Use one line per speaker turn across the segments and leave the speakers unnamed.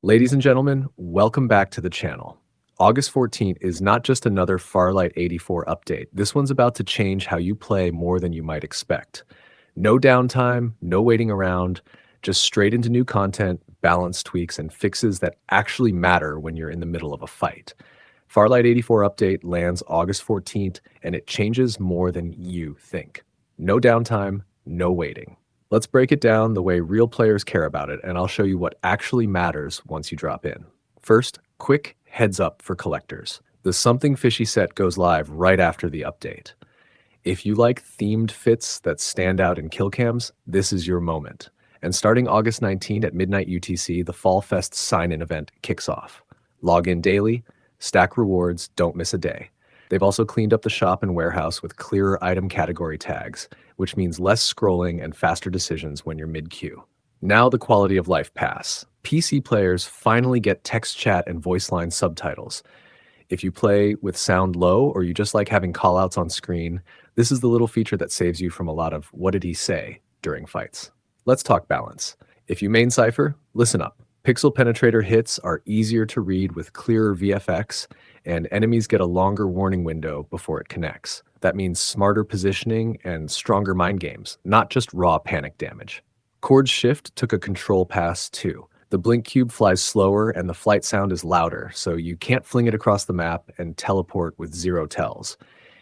Ladies and gentlemen, welcome back to the channel. August 14th is not just another Farlight 84 update. This one's about to change how you play more than you might expect. No downtime, no waiting around, just straight into new content, balance tweaks, and fixes that actually matter when you're in the middle of a fight. Farlight 84 update lands August 14th, and it changes more than you think. No downtime, no waiting. Let's break it down the way real players care about it, and I'll show you what actually matters once you drop in. First, quick heads up for collectors. The Something Fishy set goes live right after the update. If you like themed fits that stand out in kill cams, this is your moment. And starting August 19 at midnight UTC, the Fall Fest sign-in event kicks off. Log in daily, stack rewards, don't miss a day. They've also cleaned up the shop and warehouse with clearer item category tags, which means less scrolling and faster decisions when you're mid-queue. Now the quality of life pass. PC players finally get text chat and voice line subtitles. If you play with sound low or you just like having callouts on screen, this is the little feature that saves you from a lot of "what did he say" during fights. Let's talk balance. If you main Cypher, listen up. Pixel penetrator hits are easier to read with clearer VFX, and enemies get a longer warning window before it connects. That means smarter positioning and stronger mind games, not just raw panic damage. Cord's shift took a control pass too. The blink cube flies slower and the flight sound is louder, so you can't fling it across the map and teleport with zero tells.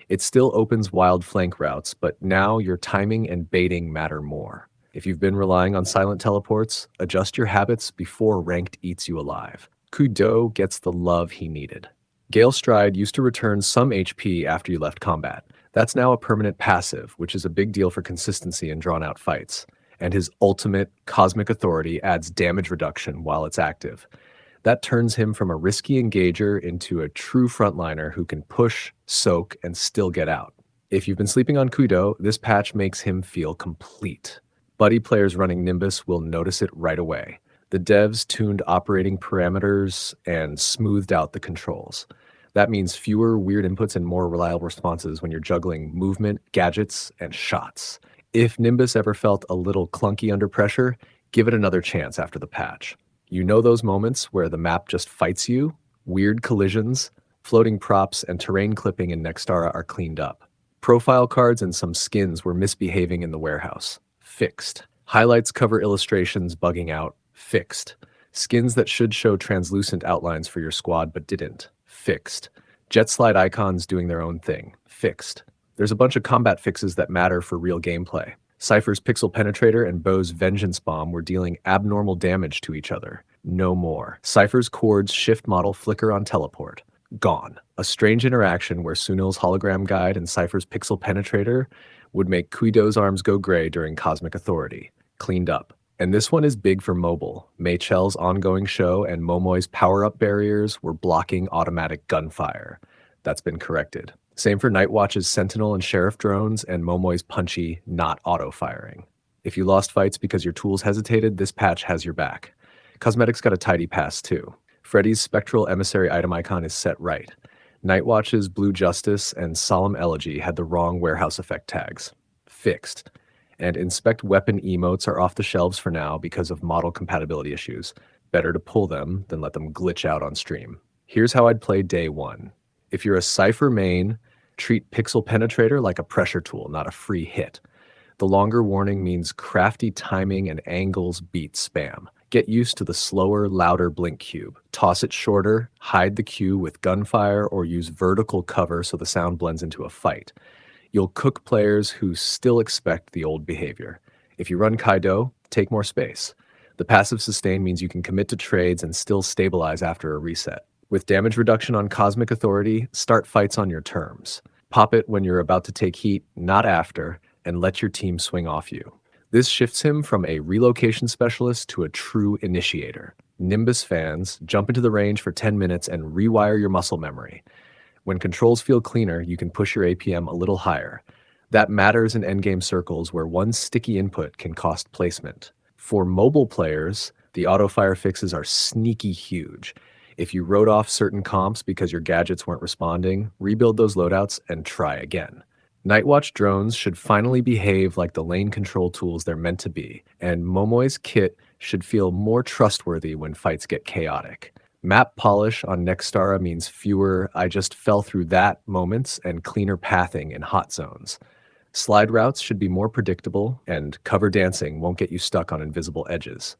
It still opens wild flank routes, but now your timing and baiting matter more. If you've been relying on silent teleports, adjust your habits before ranked eats you alive. Kudo gets the love he needed. Gale Stride used to return some HP after you left combat. That's now a permanent passive, which is a big deal for consistency in drawn-out fights. And his ultimate, Cosmic Authority, adds damage reduction while it's active. That turns him from a risky engager into a true frontliner who can push, soak, and still get out. If you've been sleeping on Kudo, this patch makes him feel complete. Buddy players running Nimbus will notice it right away. The devs tuned operating parameters and smoothed out the controls. That means fewer weird inputs and more reliable responses when you're juggling movement, gadgets, and shots. If Nimbus ever felt a little clunky under pressure, give it another chance after the patch. You know those moments where the map just fights you? Weird collisions, floating props, and terrain clipping in Nextara are cleaned up. Profile cards and some skins were misbehaving in the warehouse. Fixed. Highlights cover illustrations bugging out. Fixed. Skins that should show translucent outlines for your squad but didn't. Fixed. Jet slide icons doing their own thing. Fixed. There's a bunch of combat fixes that matter for real gameplay. Cypher's Pixel Penetrator and Bow's Vengeance Bomb were dealing abnormal damage to each other. No more. Cypher's Cord's shift model flicker on teleport. Gone. A strange interaction where Sunil's hologram guide and Cypher's Pixel Penetrator would make Kui Dou's arms go gray during Cosmic Authority. Cleaned up. And this one is big for mobile. Mei Chel's ongoing show and Momoi's power-up barriers were blocking automatic gunfire. That's been corrected. Same for Nightwatch's Sentinel and Sheriff drones and Momoi's punchy, not auto-firing. If you lost fights because your tools hesitated, this patch has your back. Cosmetic's got a tidy pass too. Freddy's Spectral Emissary item icon is set right. Nightwatch's Blue Justice and Solemn Elegy had the wrong warehouse effect tags. Fixed. And Inspect Weapon emotes are off the shelves for now because of model compatibility issues. Better to pull them than let them glitch out on stream. Here's how I'd play day one. If you're a Cypher main, treat Pixel Penetrator like a pressure tool, not a free hit. The longer warning means crafty timing and angles beat spam. Get used to the slower, louder blink cube. Toss it shorter, hide the cue with gunfire, or use vertical cover so the sound blends into a fight. You'll cook players who still expect the old behavior. If you run Kui Dou, take more space. The passive sustain means you can commit to trades and still stabilize after a reset. With damage reduction on Cosmic Authority, start fights on your terms. Pop it when you're about to take heat, not after, and let your team swing off you. This shifts him from a relocation specialist to a true initiator. Nimbus fans, jump into the range for 10 minutes and rewire your muscle memory. When controls feel cleaner, you can push your APM a little higher. That matters in endgame circles where one sticky input can cost placement. For mobile players, the auto-fire fixes are sneaky huge. If you wrote off certain comps because your gadgets weren't responding, rebuild those loadouts and try again. Nightwatch drones should finally behave like the lane control tools they're meant to be, and Momoi's kit should feel more trustworthy when fights get chaotic. Map polish on Nextara means fewer "I just fell through that" moments and cleaner pathing in hot zones. Slide routes should be more predictable, and cover dancing won't get you stuck on invisible edges.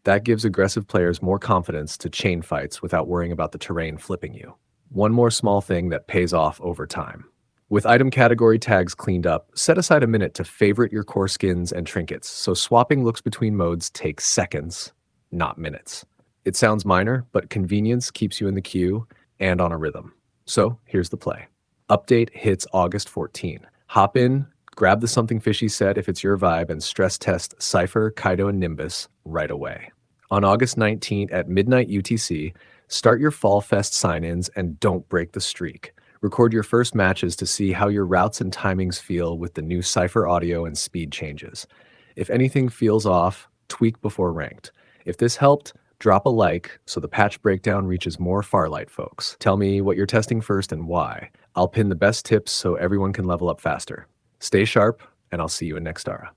That gives aggressive players more confidence to chain fights without worrying about the terrain flipping you. One more small thing that pays off over time. With item category tags cleaned up, set aside a minute to favorite your core skins and trinkets, so swapping looks between modes takes seconds, not minutes. It sounds minor, but convenience keeps you in the queue and on a rhythm. So here's the play. Update hits August 14. Hop in, grab the Something Fishy set if it's your vibe, and stress test Syfer, Kudo, and Nimbus right away. On August 19th at midnight UTC, start your Fall Fest sign-ins and don't break the streak. Record your first matches to see how your routes and timings feel with the new Cipher audio and speed changes. If anything feels off, tweak before ranked. If this helped, drop a like so the patch breakdown reaches more Farlight folks. Tell me what you're testing first and why. I'll pin the best tips so everyone can level up faster. Stay sharp, and I'll see you in Nextara.